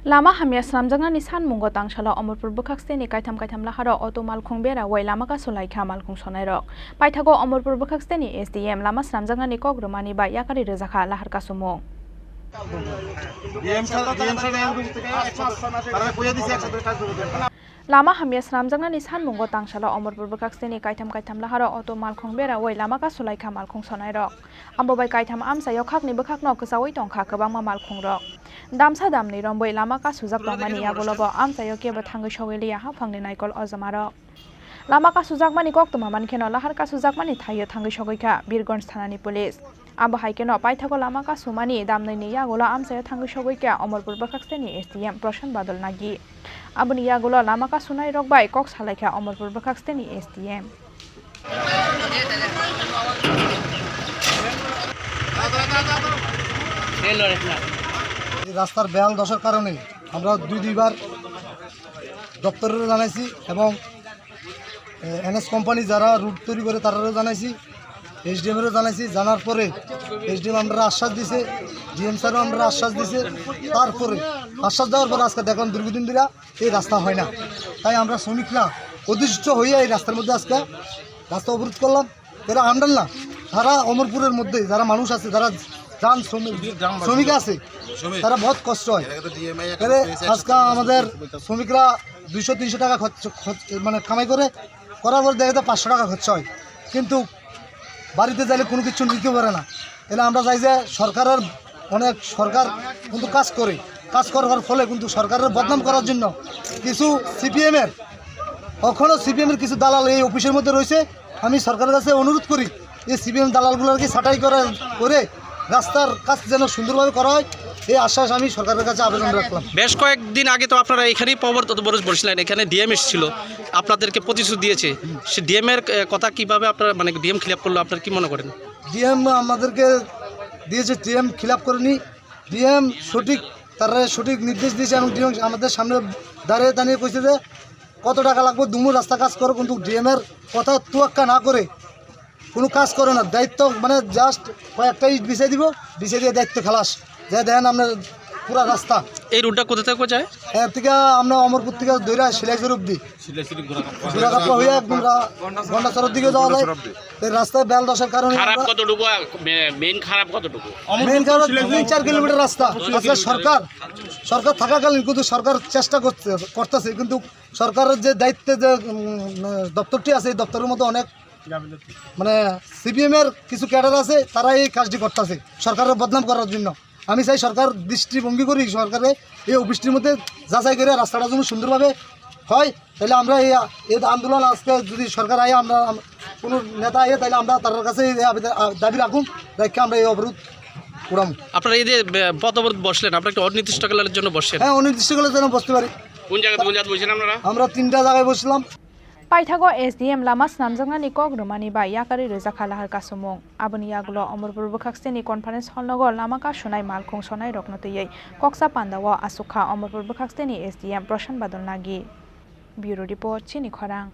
Lama hamya slamjangani sanmungo tangshala Amurpur bukhakseni kaitam laharo auto malkhung bera wai lama ka solai kha malkhung sonai rok paithago Amurpur bukhakseni SDM lama slamjangani kogrumani ba yakari rejakha lahar ka sumo Lama hamya slamjangnani sanmungo tangshala Amurpur bukhakseni kaitam laharo auto malkhung bera wai lama ka solai kha malkhung sonai rok ambobai kaitam amsa yokhakni bukhakno kusawai tongkha kwbangma malkhung rok damsa damni romboi lama ka sujak tongmani yagolobo amsa yokeba thangai sogeliya hafangni naikol ojamaro lama ka sujak mani koktoma mankeno lahar ka sujak mani thayo thangai sogaikha Birgonj thanani police abo haikeno paithago lama ka sumani damnai yagolo amsa thangai sogaikha Amurpur bukhakseni SDM Prashan Badal Nagi aboni yagolo lama ka sunai rokbai kok salaikha Amurpur bukhakseni SDM রাস্তার বেহাল দশার কারণে আমরা দুইবার দপ্তরেরও জানাইছি এবং NS company যারা root তৈরি করে তারাও জানাইছি এসডিএমেরও জানাইছি জানার পরে এসডিএম আমরা আশ্বাস দিছে ডিএম স্যারও আমরা আশ্বাস দিছে তারপরে আশ্বাস দেওয়ার পরে আজকে দেখলাম দীর্ঘদিন ধরে এই রাস্তা হয় না তাই আমরা শ্রমিকরা অধিষ্ঠ হইয়া এই রাস্তার মধ্যে আজকে রাস্তা অবরোধ করলাম এরা আমরান না তারা অমরপুরের মধ্যে যারা মানুষ আছে যারা শ্রমিক আছে তারা বহুত কষ্ট হয় আজকে আমাদের শ্রমিকরা 200-300 টাকা মানে কামাই করে করার পর দেখা যায় 500 টাকা খরচ হয় কিন্তু বাড়িতে যাইলে কোনো কিছু নিতে পারে না এলে আমরা চাই যে সরকারের অনেক সরকার কিন্তু কাজ করার ফলে কিন্তু সরকারের বদনাম করার জন্য কিছু সিপিএমের সিপিএমের কিছু দালাল এই অফিসের মধ্যে রয়েছে আমি সরকারের কাছে অনুরোধ করি এই সিপিএম দালালগুলোকে ছাঁটাই করে রাস্তার কাজ যেন সুন্দরভাবে করা হয় এই আশ্বাস আমি সরকারের কাছে আবেদন রাখলাম। বেশ কয়েকদিন আগে তো আপনারা এখানেই অবরোধ বসছিলেন, এখানে ডিএম এসেছিল, আপনাদেরকে প্রতিশ্রুতি দিয়েছে, সে ডিএম এর কথা কিভাবে আপনারা মানে ডিএম খিলাপ করলো আপনারা কি মনে করেন? ডিএম আমাদেরকে দিয়েছে, ডিএম খিলাপ করেনি, ডিএম তারা সঠিক নির্দেশ দিয়েছে এবং ডিএম আমাদের সামনে দাঁড়িয়ে কইছে যে কত টাকা লাগবে দুমুর রাস্তা কাজ করো, কিন্তু ডিএম এর কথা তুয়াক্কা না করে কোনো কাজ করে না, দায়িত্ব মানে জাস্ট কয়েকটা ইট বিছিয়ে দিয়ে দায়িত্ব খালাস যে দেখেন আপনার পুরা রাস্তা। এই রুটটা কোথা থেকে যায়? এর থেকে আমরা অমরপুর থেকে দৈরা সিলাইচুর অব্দি ঘোরাকাপড়া হয়ে একদম গন্ডাচরের দিকে যাওয়া যায়। এই রাস্তায় বেল দশার কারণে মেইন খারাপ 3-4 কিলোমিটার রাস্তা। আজকে সরকার থাকাকালীন কিন্তু সরকার চেষ্টা করতেছে, কিন্তু সরকারের যে দায়িত্বে যে দপ্তরটি আছে এই দপ্তরের মধ্যে অনেক মানে সিপিএমের কিছু ক্যাডার আছে, তারা এই কাজটি করতেছে সরকারের বদনাম করার জন্য। আমি চাই সরকার দৃষ্টিভঙ্গি করি, সরকারে এই অফিসটির মধ্যে যাচাই করে রাস্তাটা যেন সুন্দরভাবে হয়, তাহলে আমরা এই আন্দোলন আজকে যদি সরকার আয় আমরা কোনো নেতা আয় তাহলে আমরা তার কাছে দাবি রাখুন, রেখে আমরা এই অবরোধ উড়াম। আপনারা এই যে পথ অবরোধ বসলেন, আপনারা একটা অনির্দিষ্টকালের জন্য বসছেন? হ্যাঁ, অনির্দিষ্টকালের জন্য বসতে পারি। কোন জায়গায় বসছেন আপনারা? আমরা 3টা জায়গায় বসলাম। Paithago SDM lama snamjangnani kogrumani ba yakari rejakha lahar ka sumung aboni yagulo Amurpur bukhakseni conference hall nogol lama ka sunai malkhung sonai roknotiyei koksa pandawo asukha Amurpur bukhakseni SDM Prashan Badal Nagi Bureau Report Chini Khorang।